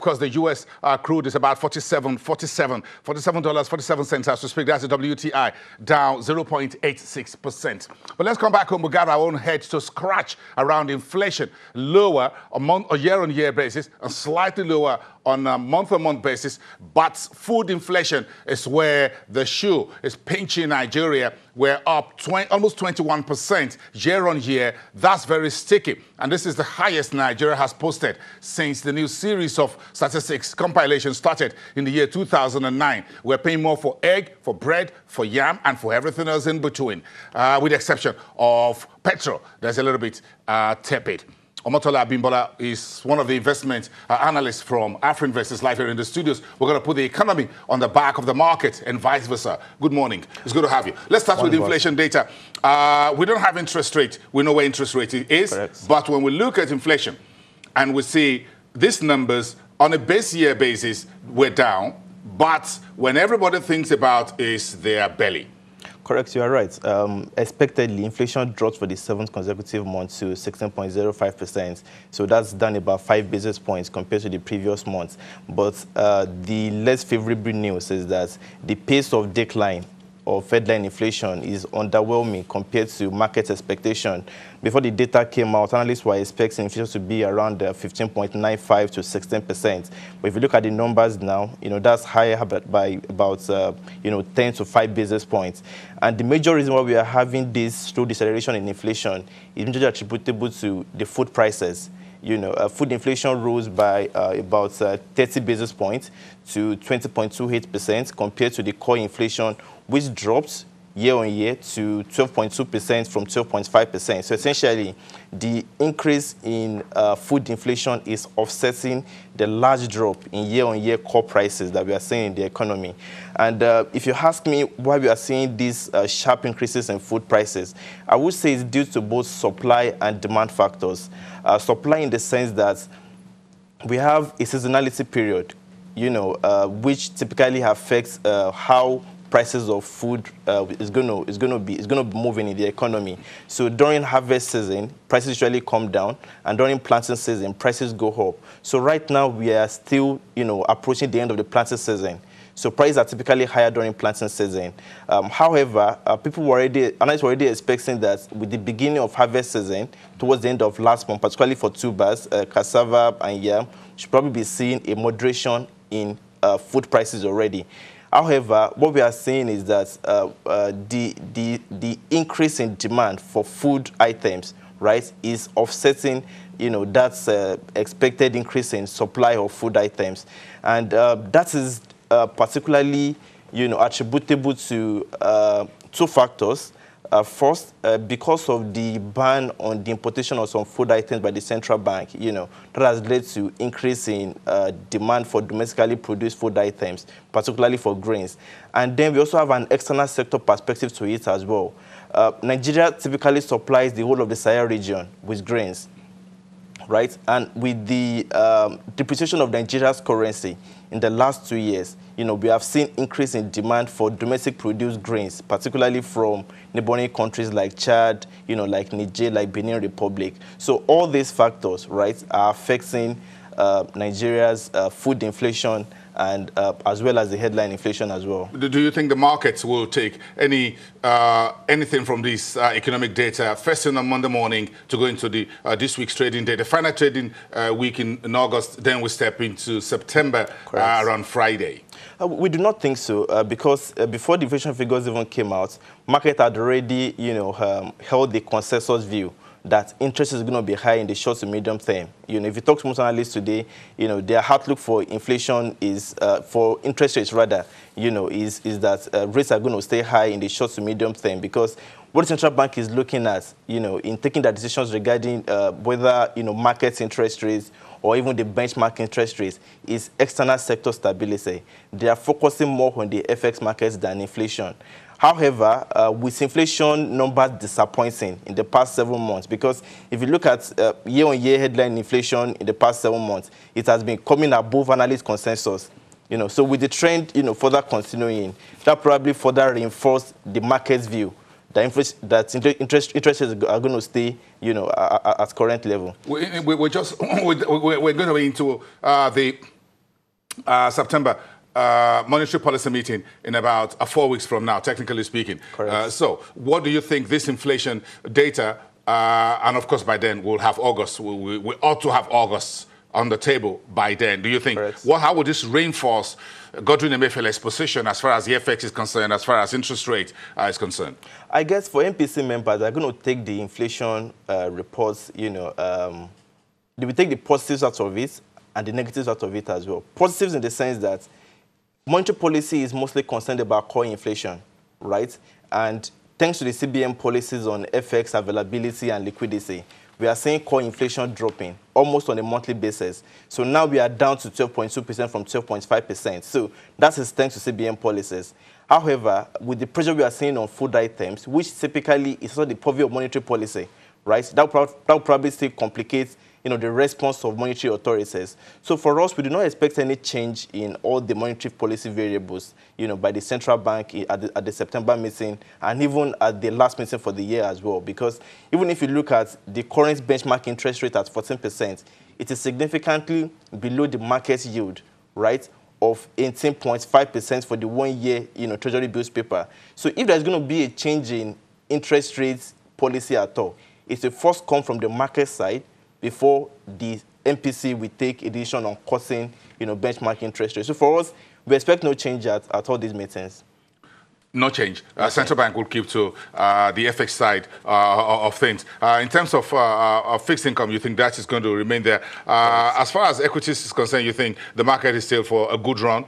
Of course, the U.S. crude is about $47.47 as we speak. That's the WTI, down 0.86%. But let's come back home. We got our own heads to scratch around inflation, lower on a year-on-year basis and slightly lower on a month-on-month basis. But food inflation is where the shoe is pinching Nigeria. We're up almost 21% year-on-year. That's very sticky. And this is the highest Nigeria has posted since the new series of statistics compilation started in the year 2009. We're paying more for egg, for bread, for yam, and for everything else in between, with the exception of petrol. There's a little bit tepid. Omotola Abimbola is one of the investment analysts from AfroInvest is live here in the studios. We're going to put the economy on the back of the market and vice versa. Good morning. It's good to have you. Let's start with inflation data. We don't have interest rate. We know where interest rate is. Correct. But when we look at inflation and we see these numbers on a base year basis, we're down. But when everybody thinks about is their belly. Correct, you are right. Expectedly, inflation dropped for the 7th consecutive month to 16.05%. So that's down about 5 basis points compared to the previous month. But the less favorable news is that the pace of decline of headline inflation is underwhelming compared to market expectation. Before the data came out, analysts were expecting inflation to be around 15.95 to 16%. But if you look at the numbers now, that's higher by about 10 to 5 basis points. And the major reason why we are having this slow deceleration in inflation is majorly attributable to the food prices. Food inflation rose by about 30 basis points to 20.28% compared to the core inflation, which dropped year-on-year to 12.2% from 12.5%. So essentially, the increase in food inflation is offsetting the large drop in year-on-year core prices that we are seeing in the economy. And if you ask me why we are seeing these sharp increases in food prices, I would say it's due to both supply and demand factors. Supply in the sense that we have a seasonality period, which typically affects how prices of food is going to be moving in the economy. So during harvest season, prices usually come down, and during planting season, prices go up. So right now we are still, approaching the end of the planting season. So prices are typically higher during planting season. However, analysts were already expecting that with the beginning of harvest season, towards the end of last month, particularly for tubers, cassava and yam, should probably be seeing a moderation in food prices already. However, what we are seeing is that the increase in demand for food items, right, is offsetting, that's expected increase in supply of food items, and that is particularly, attributable to 2 factors. First, because of the ban on the importation of some food items by the central bank, that has led to increase in demand for domestically produced food items, particularly for grains. And then we also have an external sector perspective to it as well. Nigeria typically supplies the whole of the Sahel region with grains, right? And with the depreciation of Nigeria's currency in the last 2 years, we have seen increase in demand for domestic produced grains, particularly from neighboring countries like Chad, like Niger, like Benin Republic. So all these factors, right, are affecting Nigeria's food inflation and as well as the headline inflation as well. Do you think the markets will take anything from this economic data first thing on Monday morning to go into the this week's trading day, the final trading week in August, then we step into September around Friday? We do not think so, because before the inflation figures even came out, market had already, held the consensus view that interest is going to be high in the short to medium term. If you talk to most analysts today, their outlook for inflation is, for interest rates rather, is that rates are going to stay high in the short to medium term, because what the central bank is looking at, in taking their decisions regarding whether, market interest rates or even the benchmark interest rates is external sector stability. They are focusing more on the FX markets than inflation. However, with inflation numbers disappointing in the past 7 months, because if you look at year-on-year headline inflation in the past 7 months, it has been coming above analyst consensus. So with the trend, further continuing, that probably further reinforced the market's view that interest rates are going to stay, at current level. We're going to be into the September monetary policy meeting in about 4 weeks from now, technically speaking. Correct. So what do you think this inflation data, and of course by then we'll have August, we ought to have August on the table by then. Do you think, how would this reinforce Godwin Emefiele's position as far as the FX is concerned, as far as interest rate is concerned? I guess for MPC members, they're going to take the inflation reports, they will take the positives out of it and the negatives out of it as well. Positives in the sense that monetary policy is mostly concerned about core inflation, right? And thanks to the CBN policies on FX availability and liquidity, we are seeing core inflation dropping almost on a monthly basis. So now we are down to 12.2% from 12.5%. So that is thanks to CBN policies. However, with the pressure we are seeing on food items, which typically is also the purview of monetary policy, right? That will probably still complicate the response of monetary authorities. So for us, we do not expect any change in all the monetary policy variables, by the central bank at the September meeting and even at the last meeting for the year as well. Because even if you look at the current benchmark interest rate at 14%, it is significantly below the market yield, right, of 18.5% for the 1 year, Treasury bills paper. So if there's going to be a change in interest rates policy at all, it will first come from the market side before the MPC will take a decision on cutting, benchmark interest rates. So for us, we expect no change at all these meetings. No change. Central Bank will keep to the FX side of things. In terms of fixed income, you think that is going to remain there? As far as equities is concerned, you think the market is still for a good run?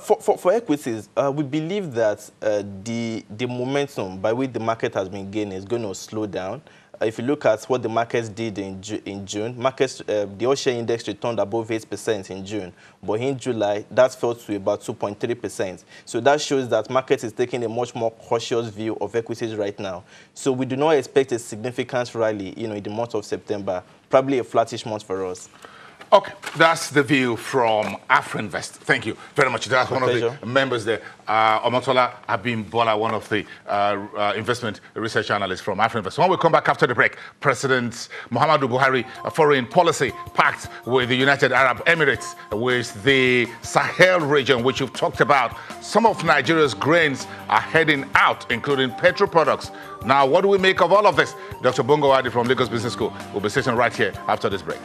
For equities, we believe that the momentum by which the market has been gaining is going to slow down. If you look at what the markets did in June, the all-share index returned above 8% in June, but in July, that fell to about 2.3%. So that shows that market is taking a much more cautious view of equities right now. So we do not expect a significant rally, in the month of September, probably a flattish month for us. Okay, that's the view from AfroInvest. Thank you very much. That's one of the members there. Omotola Abimbola, one of the investment research analysts from AfroInvest. When we come back after the break, President Muhammadu Buhari, foreign policy pact with the United Arab Emirates, with the Sahel region, which you've talked about. Some of Nigeria's grains are heading out, including petrol products. Now, what do we make of all of this? Dr. Bongo Adi from Lagos Business School will be sitting right here after this break.